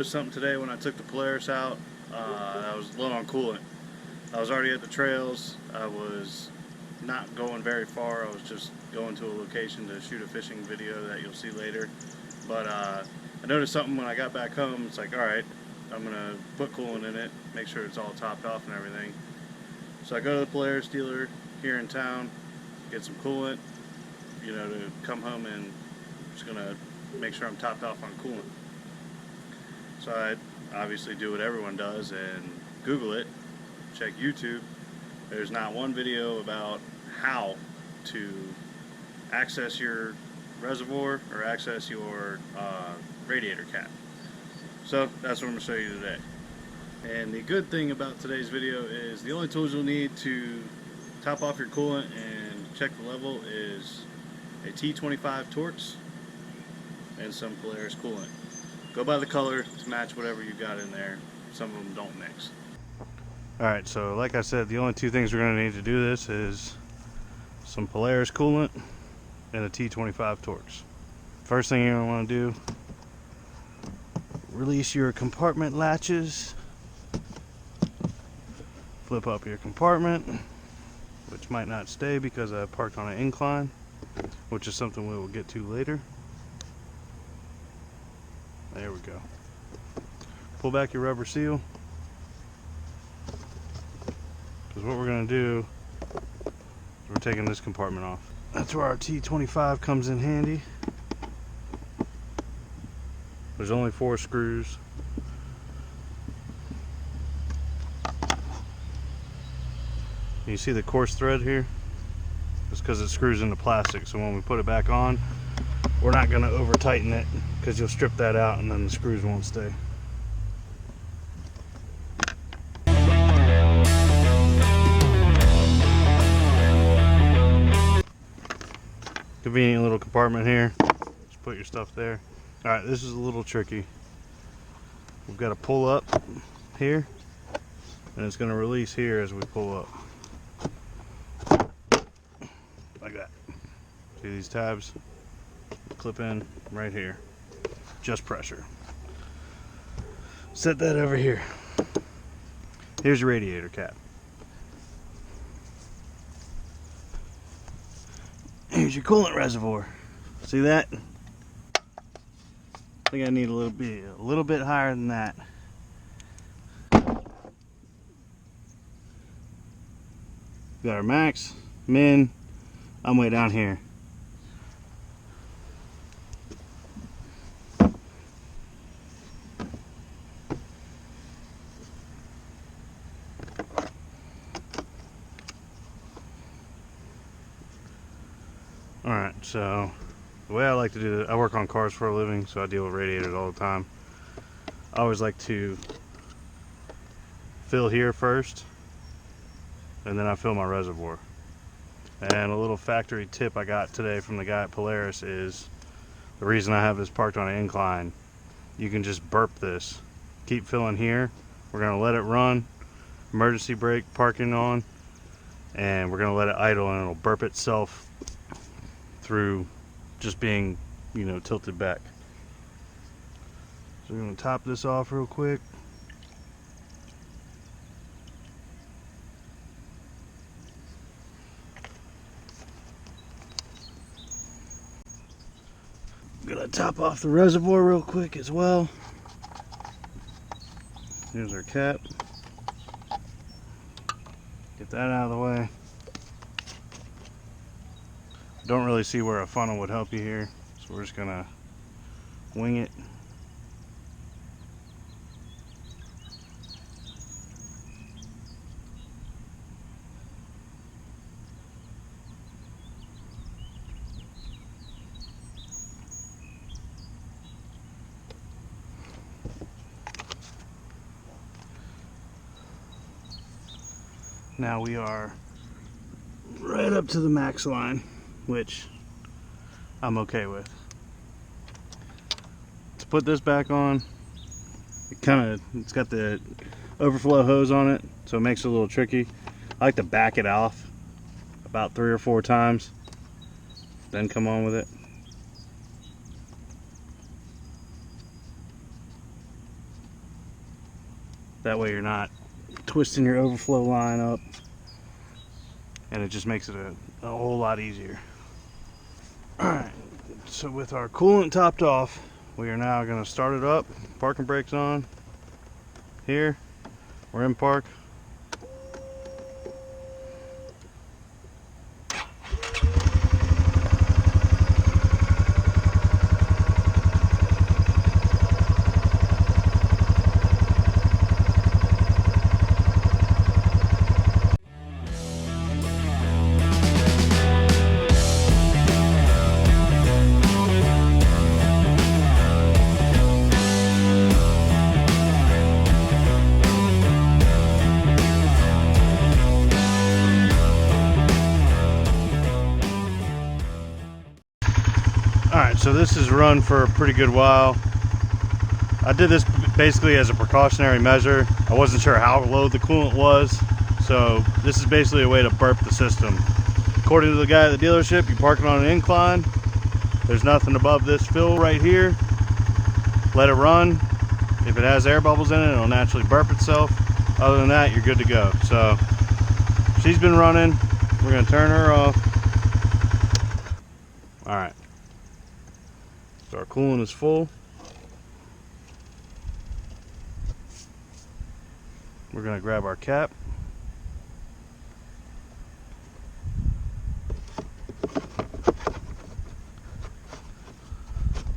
noticed something today when I took the Polaris out. I was low on coolant. I was already at the trails. I was not going very far. I was just going to a location to shoot a fishing video that you'll see later. But I noticed something when I got back home. It's like, alright, I'm going to put coolant in it, make sure it's all topped off and everything. So I go to the Polaris dealer here in town, get some coolant, you know, to come home and I'm just going to make sure I'm topped off on coolant. So I obviously do what everyone does and Google it, check YouTube. There's not one video about how to access your reservoir or access your radiator cap. So that's what I'm going to show you today. And the good thing about today's video is the only tools you'll need to top off your coolant and check the level is a T25 Torx and some Polaris coolant. Go by the color to match whatever you got in there. Some of them don't mix. Alright, so like I said, the only two things we're going to need to do this is some Polaris coolant and a T25 Torx. First thing you're going to want to do, release your compartment latches, flip up your compartment, which might not stay because I parked on an incline, which is something we will get to later. There we go. Pull back your rubber seal, because what we're going to do is we're taking this compartment off. That's where our T25 comes in handy. There's only 4 screws. You see the coarse thread here? It's because it screws into plastic, so when we put it back on, we're not going to over tighten it, because you'll strip that out and then the screws won't stay. Convenient little compartment here. Just put your stuff there. Alright, this is a little tricky. We've got to pull up here, and it's going to release here as we pull up. Like that. See these tabs? Clip in right here. Just pressure. Set that over here. Here's your radiator cap. Here's your coolant reservoir. See that? I think I need a little bit higher than that. Got our max, min. I'm way down here. Alright, so the way I like to do it, I work on cars for a living, so I deal with radiators all the time. I always like to fill here first, and then I fill my reservoir. And a little factory tip I got today from the guy at Polaris is, the reason I have this parked on an incline, you can just burp this. Keep filling here. We're going to let it run, emergency brake, parking on, and we're going to let it idle and it'll burp itself through just being, you know, tilted back. So we're going to top this off real quick. I'm going to top off the reservoir real quick as well. Here's our cap. Get that out of the way. Don't really see where a funnel would help you here, so we're just gonna wing it. Now we are right up to the max line, which I'm okay with. To put this back on, it's got the overflow hose on it, so it makes it a little tricky. I like to back it off about 3 or 4 times, then come on with it. That way you're not twisting your overflow line up, and it just makes it a whole lot easier. Alright, so with our coolant topped off, we are now going to start it up. Parking brakes on. Here, we're in park. Alright, so this is run for a pretty good while. I did this basically as a precautionary measure. I wasn't sure how low the coolant was, so this is basically a way to burp the system. According to the guy at the dealership, you park it on an incline. There's nothing above this fill right here. Let it run. If it has air bubbles in it, it'll naturally burp itself. Other than that, you're good to go. So she's been running. We're going to turn her off. Alright. So our coolant is full. We're going to grab our cap.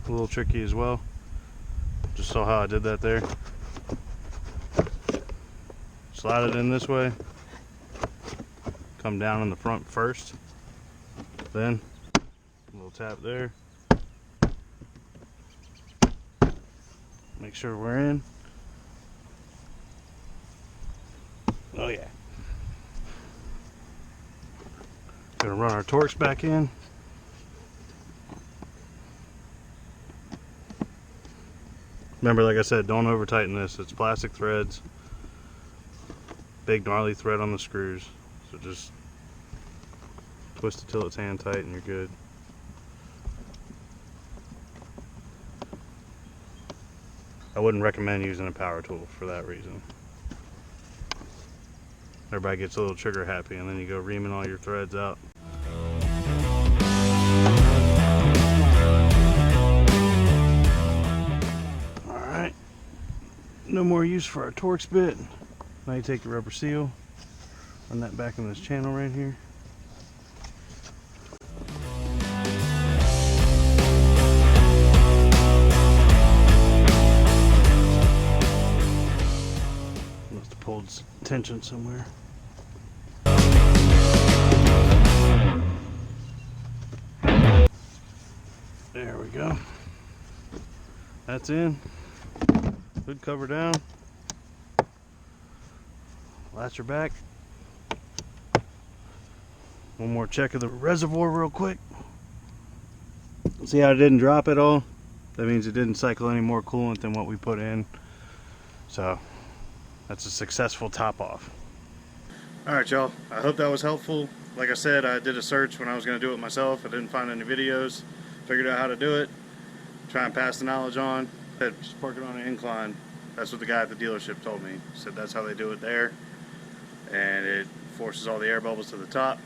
A little tricky as well. Just saw how I did that there. Slide it in this way. Come down in the front first. Then a little tap there. Make sure we're in. Oh yeah. Gonna run our Torx back in. Remember, like I said, don't over tighten this. It's plastic threads. Big gnarly thread on the screws. So just twist it till it's hand tight and you're good. I wouldn't recommend using a power tool for that reason. Everybody gets a little trigger happy and then you go reaming all your threads out. Alright, no more use for our Torx bit. Now you take your rubber seal, run that back in this channel right here. Pulled tension somewhere. There we go. That's in. Hood cover down. Latch her back. One more check of the reservoir real quick. See how it didn't drop at all? That means it didn't cycle any more coolant than what we put in. So that's a successful top off. Alright y'all, I hope that was helpful. Like I said, I did a search when I was going to do it myself. I didn't find any videos. Figured out how to do it. Try and pass the knowledge on. Just park it on an incline. That's what the guy at the dealership told me. He said that's how they do it there. And it forces all the air bubbles to the top.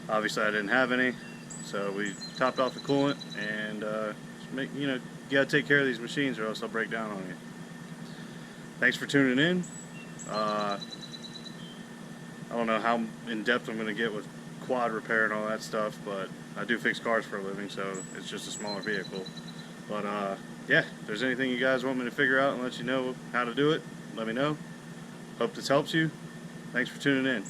Obviously I didn't have any. So we topped off the coolant and you gotta take care of these machines or else they'll break down on you. Thanks for tuning in. I don't know how in depth I'm going to get with quad repair and all that stuff, but I do fix cars for a living, so it's just a smaller vehicle. But yeah, if there's anything you guys want me to figure out and let you know how to do it, let me know. Hope this helps you. Thanks for tuning in.